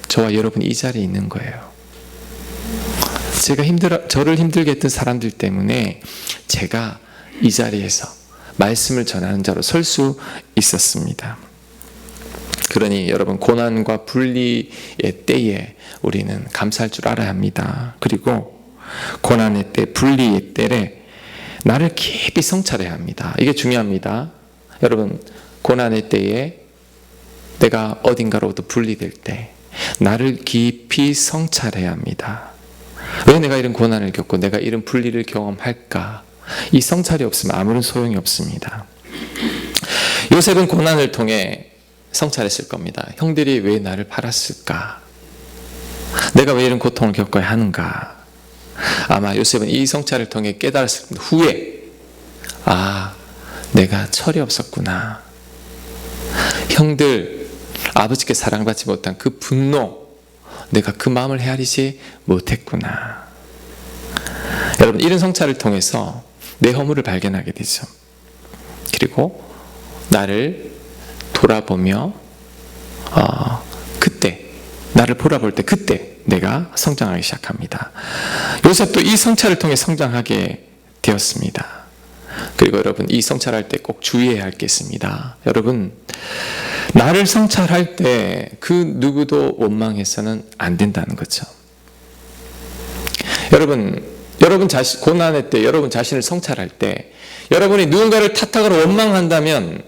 저와 여러분이 이 자리에 있는 거예요. 저를 힘들게 했던 사람들 때문에 제가 이 자리에서 말씀을 전하는 자로 설 수 있었습니다. 그러니 여러분, 고난과 분리의 때에 우리는 감사할 줄 알아야 합니다. 그리고 고난의 때, 분리의 때에 나를 깊이 성찰해야 합니다. 이게 중요합니다. 여러분, 고난의 때에 내가 어딘가로부터 분리될 때 나를 깊이 성찰해야 합니다. 왜 내가 이런 고난을 겪고 내가 이런 분리를 경험할까? 이 성찰이 없으면 아무런 소용이 없습니다. 요셉은 고난을 통해 성찰했을 겁니다. 형들이 왜 나를 팔았을까? 내가 왜 이런 고통을 겪어야 하는가? 아마 요셉은 이 성찰을 통해 깨달았을 겁니다. 후에 내가 철이 없었구나. 형들, 아버지께 사랑받지 못한 그 분노, 내가 그 마음을 헤아리지 못했구나. 여러분, 이런 성찰을 통해서 내 허물을 발견하게 되죠. 그리고 나를 돌아보며 그때 나를 돌아볼 때 그때 내가 성장하기 시작합니다. 요셉도 이 성찰을 통해 성장하게 되었습니다. 그리고 여러분, 이 성찰할 때 꼭 주의해야 할 게 있습니다. 여러분, 나를 성찰할 때 그 누구도 원망해서는 안 된다는 거죠. 여러분 고난의 때 여러분 자신을 성찰할 때 여러분이 누군가를 탓하거나 원망한다면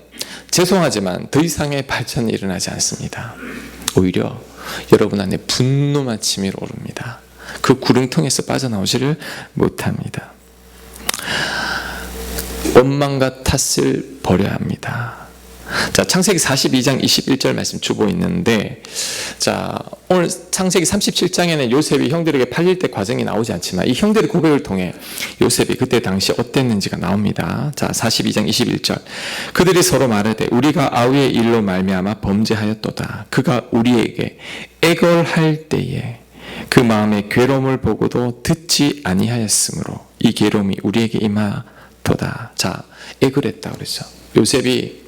죄송하지만 더 이상의 발전이 일어나지 않습니다. 오히려 여러분 안에 분노만 치밀어 오릅니다. 그 구렁텅이에서 빠져나오지를 못합니다. 원망과 탓을 버려야 합니다. 자, 창세기 42장 21절 말씀 주고 있는데, 자, 오늘 창세기 37장에는 요셉이 형들에게 팔릴 때 과정이 나오지 않지만 이 형들의 고백을 통해 요셉이 그때 당시 어땠는지가 나옵니다. 자, 42장 21절. 그들이 서로 말하되 우리가 아우의 일로 말미암아 범죄하였도다. 그가 우리에게 애걸할 때에 그 마음의 괴로움을 보고도 듣지 아니하였으므로 이 괴로움이 우리에게 임하도다. 자, 애걸했다 그랬죠. 요셉이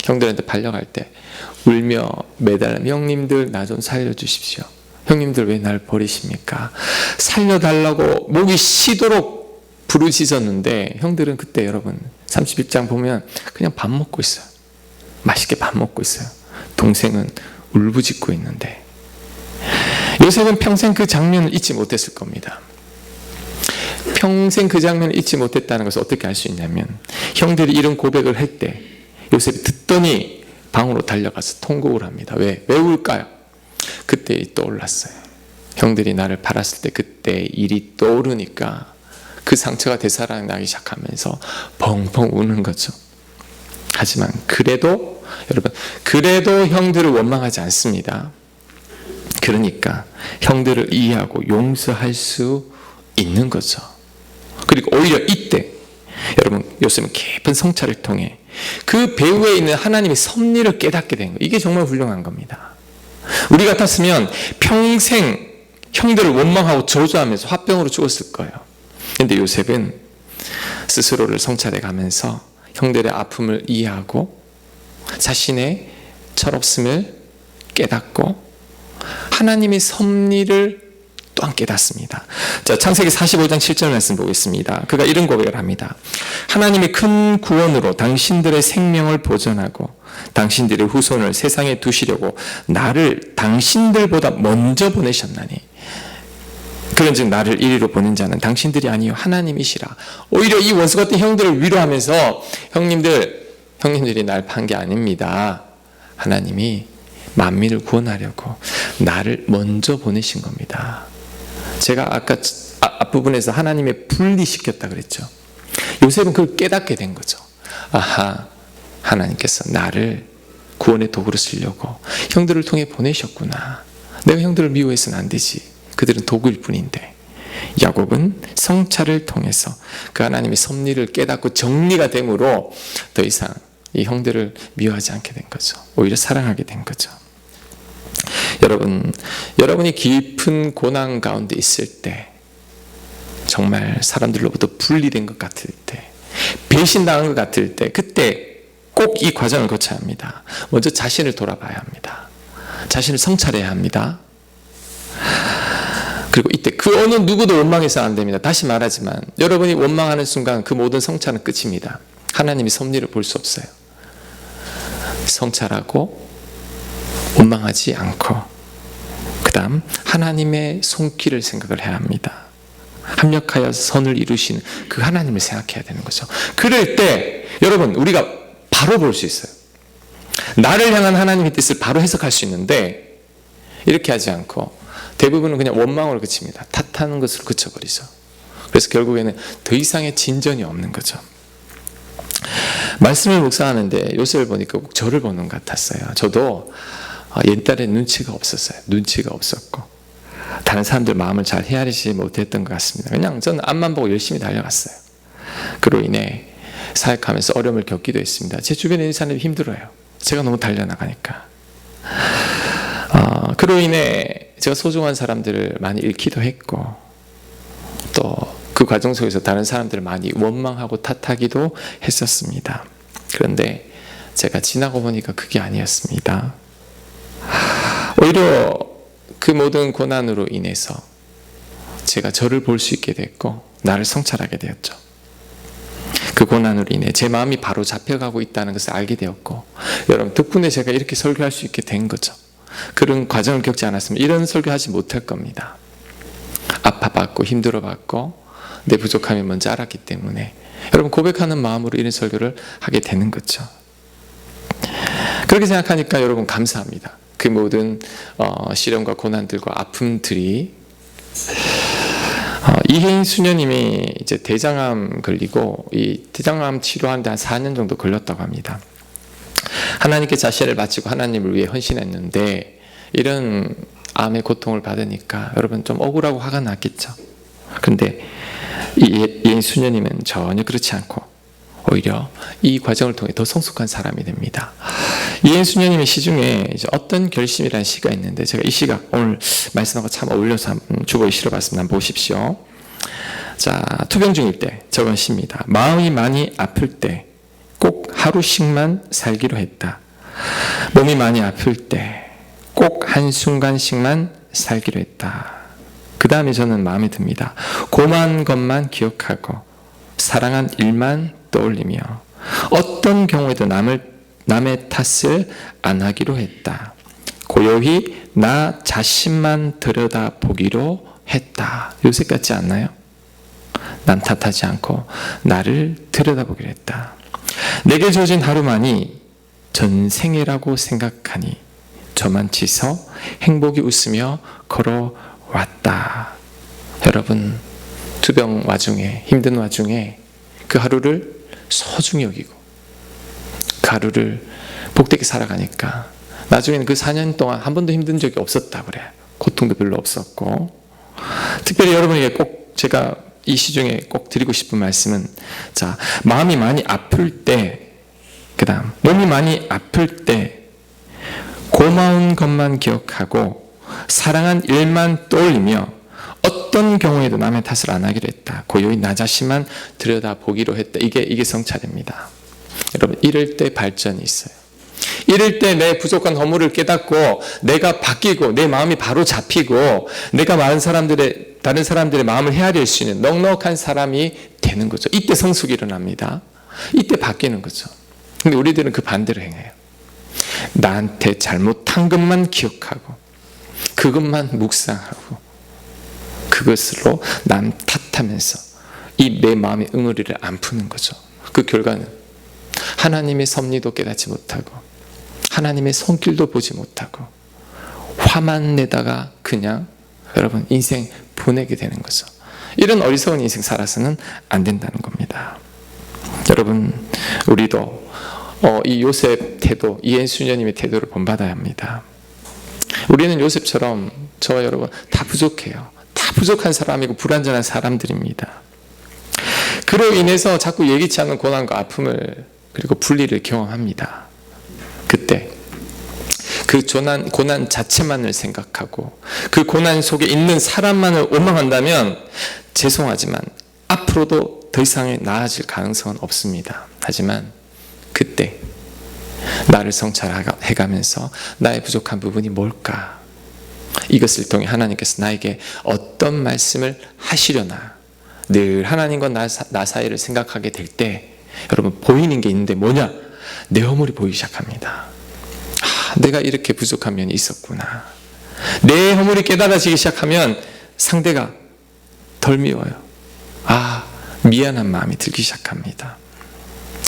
형들한테 팔려갈 때 울며 매달며 형님들 나 좀 살려주십시오. 형님들 왜 날 버리십니까? 살려달라고 목이 쉬도록 부르짖었는데 형들은 그때 여러분 31장 보면 그냥 밥 먹고 있어요. 맛있게 밥 먹고 있어요. 동생은 울부짖고 있는데 요셉은 평생 그 장면을 잊지 못했을 겁니다. 평생 그 장면을 잊지 못했다는 것을 어떻게 알 수 있냐면 형들이 이런 고백을 할 때 요셉이 듣더니 방으로 달려가서 통곡을 합니다. 왜 울까요? 그때 일이 떠올랐어요. 형들이 나를 팔았을 때 그때 일이 떠오르니까 그 상처가 되살아나기 나기 시작하면서 펑펑 우는 거죠. 하지만 그래도 여러분 그래도 형들을 원망하지 않습니다. 그러니까 형들을 이해하고 용서할 수 있는 거죠. 그리고 오히려 이때 여러분 요셉은 깊은 성찰을 통해 그 배후에 있는 하나님의 섭리를 깨닫게 된 거예요. 이게 정말 훌륭한 겁니다. 우리 같았으면 평생 형들을 원망하고 저주하면서 화병으로 죽었을 거예요. 그런데 요셉은 스스로를 성찰해 가면서 형들의 아픔을 이해하고 자신의 철없음을 깨닫고 하나님의 섭리를 또한 깨닫습니다. 자, 창세기 45장 7절 말씀 보겠습니다. 그가 이런 고백을 합니다. 하나님의 큰 구원으로 당신들의 생명을 보존하고 당신들의 후손을 세상에 두시려고 나를 당신들보다 먼저 보내셨나니 그런즉 나를 이리로 보낸 자는 당신들이 아니요 하나님이시라. 오히려 이 원수 같은 형들을 위로하면서 형님들이 날 판 게 아닙니다. 하나님이 만민을 구원하려고 나를 먼저 보내신 겁니다. 제가 아까 앞부분에서 하나님의 분리시켰다 그랬죠. 요셉은 그걸 깨닫게 된 거죠. 아하, 하나님께서 나를 구원의 도구로 쓰려고 형들을 통해 보내셨구나. 내가 형들을 미워해서는 안 되지. 그들은 도구일 뿐인데. 야곱은 성찰을 통해서 그 하나님의 섭리를 깨닫고 정리가 되므로 더 이상 이 형들을 미워하지 않게 된 거죠. 오히려 사랑하게 된 거죠. 여러분이 깊은 고난 가운데 있을 때, 정말 사람들로부터 분리된 것 같을 때, 배신당한 것 같을 때, 그때 꼭 이 과정을 거쳐야 합니다. 먼저 자신을 돌아봐야 합니다. 자신을 성찰해야 합니다. 그리고 이때 그 어느 누구도 원망해서는 안 됩니다. 다시 말하지만 여러분이 원망하는 순간 그 모든 성찰은 끝입니다. 하나님이 섭리를 볼 수 없어요. 성찰하고 원망하지 않고 그 다음 하나님의 손길을 생각을 해야 합니다. 합력하여 선을 이루시는 그 하나님을 생각해야 되는 거죠. 그럴 때 여러분 우리가 바로 볼 수 있어요. 나를 향한 하나님의 뜻을 바로 해석할 수 있는데 이렇게 하지 않고 대부분은 그냥 원망으로 그칩니다. 탓하는 것으로 그쳐버리죠. 그래서 결국에는 더 이상의 진전이 없는 거죠. 말씀을 묵상하는데 요셉을 보니까 꼭 저를 보는 것 같았어요. 저도 옛날에 눈치가 없었어요. 눈치가 없었고 다른 사람들 마음을 잘 헤아리지 못했던 것 같습니다. 그냥 저는 앞만 보고 열심히 달려갔어요. 그로 인해 사역하면서 어려움을 겪기도 했습니다. 제 주변에 있는 사람들이 힘들어요. 제가 너무 달려나가니까. 그로 인해 제가 소중한 사람들을 많이 잃기도 했고 또 그 과정 속에서 다른 사람들을 많이 원망하고 탓하기도 했었습니다. 그런데 제가 지나고 보니까 그게 아니었습니다. 오히려 그 모든 고난으로 인해서 제가 저를 볼 수 있게 됐고 나를 성찰하게 되었죠. 그 고난으로 인해 제 마음이 바로 잡혀가고 있다는 것을 알게 되었고 여러분 덕분에 제가 이렇게 설교할 수 있게 된 거죠. 그런 과정을 겪지 않았으면 이런 설교하지 못할 겁니다. 아파봤고 힘들어봤고 내 부족함이 먼저 알았기 때문에 여러분 고백하는 마음으로 이런 설교를 하게 되는 거죠. 그렇게 생각하니까 여러분 감사합니다. 그 모든 시련과 고난들과 아픔들이 이혜인 수녀님이 이제 대장암 걸리고 이 대장암 치료하는데 한 4년 정도 걸렸다고 합니다. 하나님께 자신을 바치고 하나님을 위해 헌신했는데 이런 암의 고통을 받으니까 여러분 좀 억울하고 화가 났겠죠. 그런데 이 예수님은 전혀 그렇지 않고 오히려 이 과정을 통해 더 성숙한 사람이 됩니다. 예수님의 시중에 이제 어떤 결심이라는 시가 있는데 제가 이 시가 오늘 말씀하고 참 어울려서 주보에 실어봤습니다. 한번 보십시오. 자, 투병 중일 때 적은 시입니다. 마음이 많이 아플 때 꼭 하루씩만 살기로 했다. 몸이 많이 아플 때 꼭 한순간씩만 살기로 했다. 그 다음에 저는 마음에 듭니다. 고마운 것만 기억하고 사랑한 일만 떠올리며 어떤 경우에도 남의 탓을 안 하기로 했다. 고요히 나 자신만 들여다보기로 했다. 요새 같지 않나요? 남 탓하지 않고 나를 들여다보기로 했다. 내게 주어진 하루만이 전생이라고 생각하니 저만 치서 행복이 웃으며 걸어왔다. 여러분, 투병 와중에, 힘든 와중에 그 하루를 소중히 여기고 그 하루를 복되게 살아가니까 나중에는 그 4년 동안 한 번도 힘든 적이 없었다 그래요. 고통도 별로 없었고. 특별히 여러분에게 꼭 제가 이 시중에 꼭 드리고 싶은 말씀은, 자, 마음이 많이 아플 때, 그 다음 몸이 많이 아플 때 고마운 것만 기억하고 사랑한 일만 떠올리며 어떤 경우에도 남의 탓을 안 하기로 했다. 고요히 나 자신만 들여다보기로 했다. 이게 성찰입니다. 여러분, 이럴 때 발전이 있어요. 이럴 때 내 부족한 허물을 깨닫고 내가 바뀌고 내 마음이 바로 잡히고 내가 다른 사람들의 마음을 헤아릴 수 있는 넉넉한 사람이 되는 거죠. 이때 성숙이 일어납니다. 이때 바뀌는 거죠. 근데 우리들은 그 반대로 행해요. 나한테 잘못한 것만 기억하고 그것만 묵상하고 그것으로 남 탓하면서 이 내 마음의 응어리를 안 푸는 거죠. 그 결과는 하나님의 섭리도 깨닫지 못하고 하나님의 손길도 보지 못하고 화만 내다가 그냥 여러분 인생 보내게 되는 거죠. 이런 어리석은 인생 살아서는 안 된다는 겁니다. 여러분, 우리도 이 요셉 태도, 이예수님의 태도를 본받아야 합니다. 우리는 요셉처럼 저와 여러분 다 부족해요. 다 부족한 사람이고 불완전한 사람들입니다. 그로 인해서 자꾸 예기치 않은 고난과 아픔을 그리고 분리를 경험합니다. 그때 그 고난 자체만을 생각하고 그 고난 속에 있는 사람만을 원망한다면 죄송하지만 앞으로도 더 이상의 나아질 가능성은 없습니다. 하지만 그때 나를 성찰해가면서 나의 부족한 부분이 뭘까? 이것을 통해 하나님께서 나에게 어떤 말씀을 하시려나 늘 하나님과 나 사이를 생각하게 될 때 여러분 보이는 게 있는데 뭐냐? 내 허물이 보이기 시작합니다. 내가 이렇게 부족한 면이 있었구나. 내 허물이 깨달아지기 시작하면 상대가 덜 미워요. 미안한 마음이 들기 시작합니다.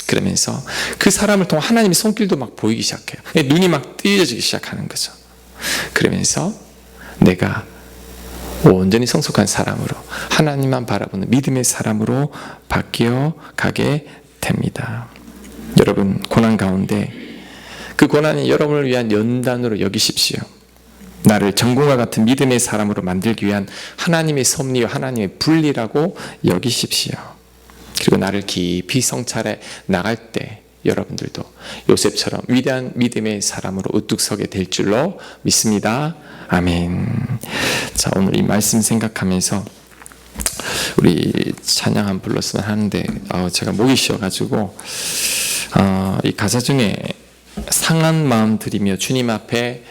그러면서 그 사람을 통해 하나님의 손길도 막 보이기 시작해요. 눈이 막 띄어지기 시작하는 거죠. 그러면서 내가 온전히 성숙한 사람으로 하나님만 바라보는 믿음의 사람으로 바뀌어 가게 됩니다. 여러분, 고난 가운데 그 고난이 여러분을 위한 연단으로 여기십시오. 나를 전공과 같은 믿음의 사람으로 만들기 위한 하나님의 섭리와 하나님의 분리라고 여기십시오. 그리고 나를 깊이 성찰해 나갈 때 여러분들도 요셉처럼 위대한 믿음의 사람으로 우뚝 서게 될 줄로 믿습니다. 아멘. 자, 오늘 이 말씀 생각하면서 우리 찬양 한 불렀으면 하는데 제가 목이 쉬어가지고 이 가사 중에 상한 마음 들이며 주님 앞에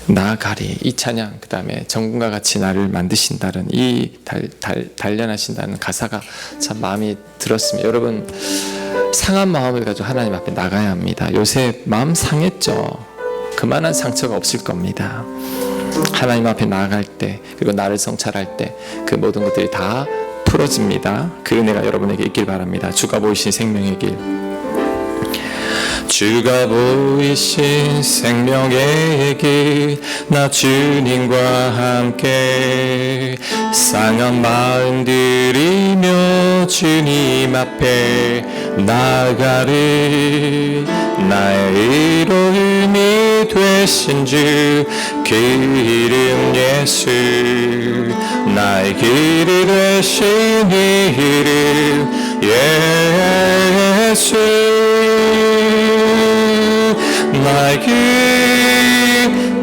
나아가리, 이 찬양, 그 다음에 정금과 같이 나를 만드신다는 이 단련하신다는 가사가 참 마음이 들었습니다. 여러분, 상한 마음을 가지고 하나님 앞에 나가야 합니다. 요새 마음 상했죠. 그만한 상처가 없을 겁니다. 하나님 앞에 나아갈 때, 그리고 나를 성찰할 때 그 모든 것들이 다 풀어집니다. 그 은혜가 여러분에게 있길 바랍니다. 주가 보이신 생명의 길, 주가 보이신 생명의 길 나 주님과 함께 상한 마음 들이며 주님 앞에 나아가리 나의 이름이 되신 주 그 이름 예수 나의 길이 되신 이름 예수 나의 길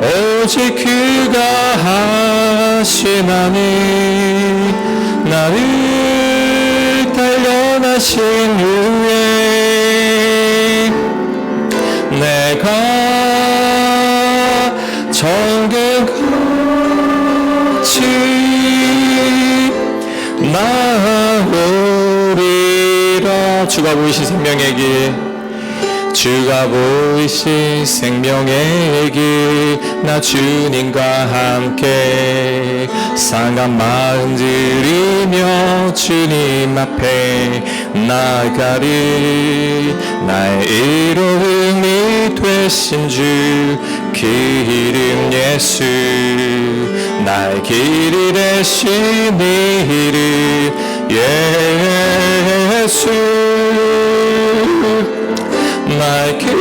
오직 그가 하시나니 나를 단련하신 후에 내가 정금같이 나오리라. 주가 보이신 생명의 길 주가 보이신 생명의 길 나 주님과 함께 상한 마음 들이며 주님 앞에 나아가리 나의 이름이 되신 주 그 이름 예수 나의 길이 되신 이름 예수 나의 길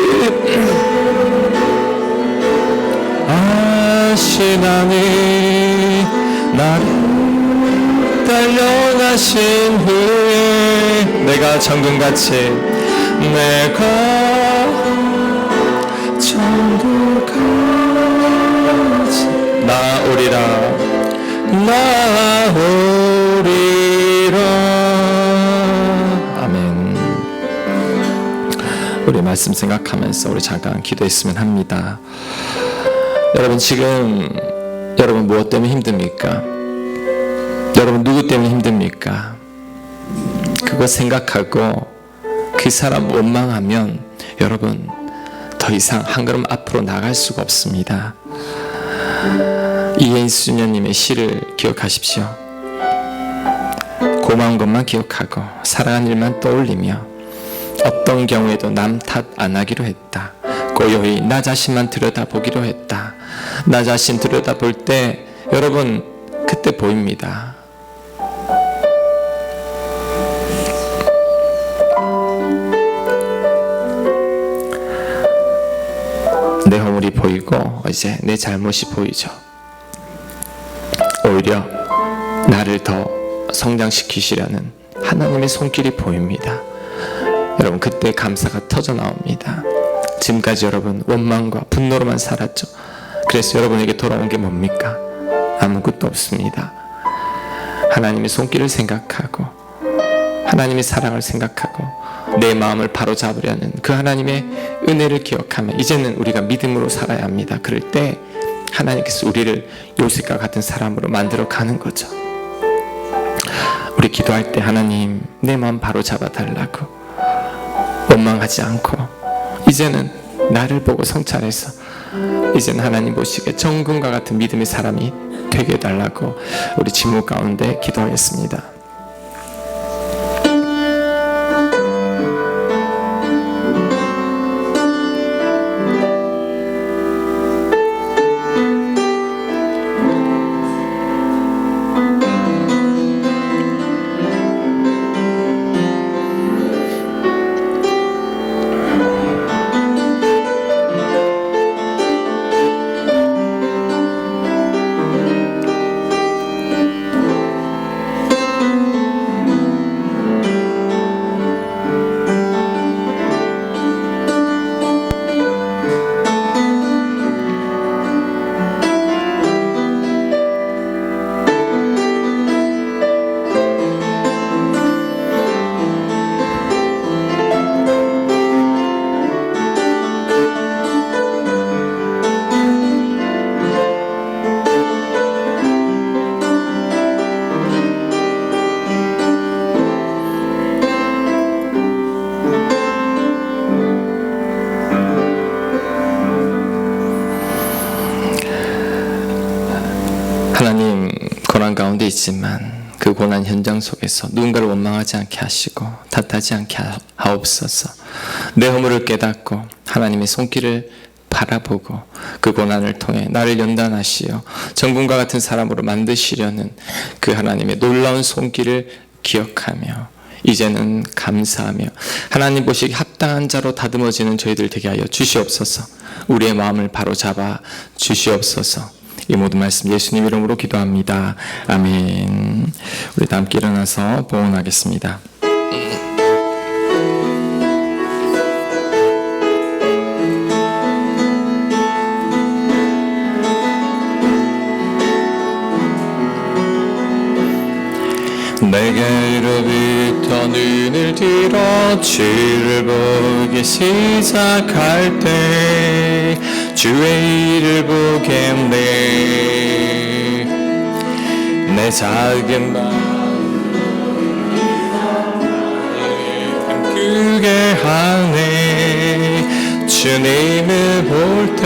아시나니 나를 단련하신 후에 내가 정금같이 내가 정금같이 나오리라 나오리라. 아멘. 우리 말씀 생각하면서 우리 잠깐 기도했으면 합니다. 여러분 지금 여러분 무엇 때문에 힘듭니까? 여러분 누구 때문에 힘듭니까? 그거 생각하고 그 사람 원망하면 여러분 더 이상 한 걸음 앞으로 나갈 수가 없습니다. 이혜수녀님의 시를 기억하십시오. 고마운 것만 기억하고 사랑한 일만 떠올리며 어떤 경우에도 남 탓 안 하기로 했다. 고요히 나 자신만 들여다보기로 했다. 나 자신 들여다볼 때 여러분 그때 보입니다. 내 허물이 보이고 이제 내 잘못이 보이죠. 오히려 나를 더 성장시키시려는 하나님의 손길이 보입니다. 여러분 그때 감사가 터져 나옵니다. 지금까지 여러분 원망과 분노로만 살았죠. 그래서 여러분에게 돌아온 게 뭡니까? 아무것도 없습니다. 하나님의 손길을 생각하고 하나님의 사랑을 생각하고 내 마음을 바로잡으려는 그 하나님의 은혜를 기억하면 이제는 우리가 믿음으로 살아야 합니다. 그럴 때 하나님께서 우리를 요셉과 같은 사람으로 만들어 가는 거죠. 우리 기도할 때 하나님 내 마음 바로잡아 달라고 원망하지 않고 이제는 나를 보고 성찰해서 이제는 하나님 보시기에 정금과 같은 믿음의 사람이 되게 해달라고 우리 침묵 가운데 기도하겠습니다. 하나님 고난 가운데 있지만 그 고난 현장 속에서 누군가를 원망하지 않게 하시고 탓하지 않게 하옵소서. 내 허물을 깨닫고 하나님의 손길을 바라보고 그 고난을 통해 나를 연단하시어 정금과 같은 사람으로 만드시려는 그 하나님의 놀라운 손길을 기억하며 이제는 감사하며 하나님 보시기 합당한 자로 다듬어지는 저희들 되게 하여 주시옵소서. 우리의 마음을 바로잡아 주시옵소서. 이 모든 말씀 예수님 이름으로 기도합니다. 아멘. 우리 다 함께 일어나서 봉헌하겠습니다. 내게 이르비터 눈을 들어 주를 보기 시작할 때 주의 일을 보겠네. 내 작은 마음을 크게 하네. 주님을 볼 때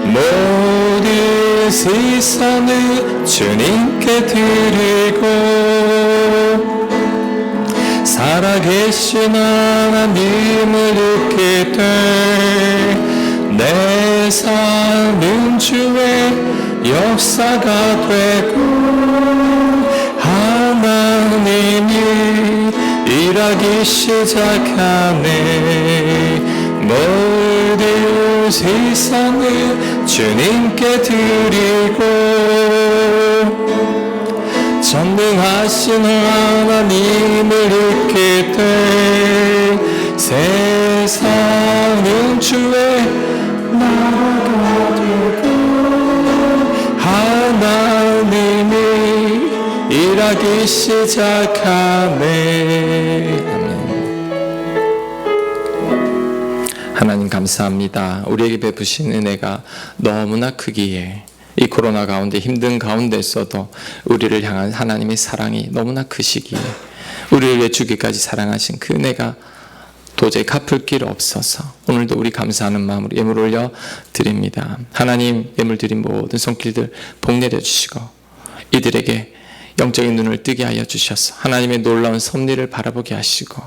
모든 시선을 주님께 드리고 살아계신 하나님을 느낄 때 내 삶은 주의 역사가 되고 하나님이 일하기 시작하네. 모든 세상을 주님께 드리고 전능하신 하나님을 느낄 때 세상은 주의 나라가 되고 하나님이 일하기 시작하네. 하나님 감사합니다. 우리에게 베푸신 은혜가 너무나 크기에 이 코로나 가운데 힘든 가운데서도 우리를 향한 하나님의 사랑이 너무나 크시기에 우리를 위해 주기까지 사랑하신 그 은혜가 도저히 갚을 길 없어서 오늘도 우리 감사하는 마음으로 예물 올려 드립니다. 하나님 예물 드린 모든 손길들 복 내려 주시고 이들에게 영적인 눈을 뜨게 하여 주셔서 하나님의 놀라운 섭리를 바라보게 하시고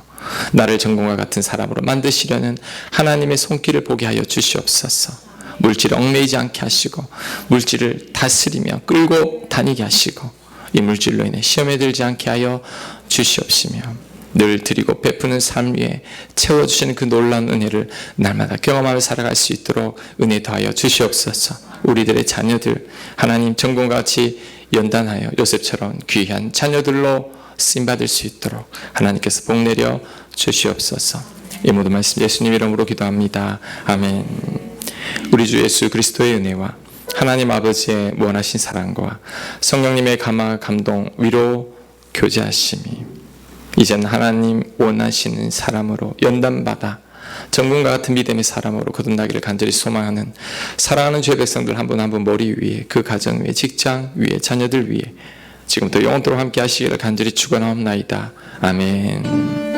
나를 전공과 같은 사람으로 만드시려는 하나님의 손길을 보게 하여 주시옵소서. 물질에 얽매이지 않게 하시고 물질을 다스리며 끌고 다니게 하시고 이 물질로 인해 시험에 들지 않게 하여 주시옵시며 늘 드리고 베푸는 삶 위에 채워주시는 그 놀라운 은혜를 날마다 경험하며 살아갈 수 있도록 은혜 더하여 주시옵소서. 우리들의 자녀들 하나님 전공과 같이 연단하여 요셉처럼 귀한 자녀들로 쓰임받을 수 있도록 하나님께서 복 내려 주시옵소서. 이 모든 말씀 예수님 이름으로 기도합니다. 아멘. 우리 주 예수 그리스도의 은혜와 하나님 아버지의 무한하신 사랑과 성령님의 감화 감동 위로 교제하심이 이제는 하나님 원하시는 사람으로 연단받아 정금과 같은 믿음의 사람으로 거듭나기를 간절히 소망하는 사랑하는 주의 백성들 한 분 한 분 머리 위에 그 가정 위에 직장 위에 자녀들 위에 지금부터 영원토록 함께 하시기를 간절히 축원하옵나이다. 아멘.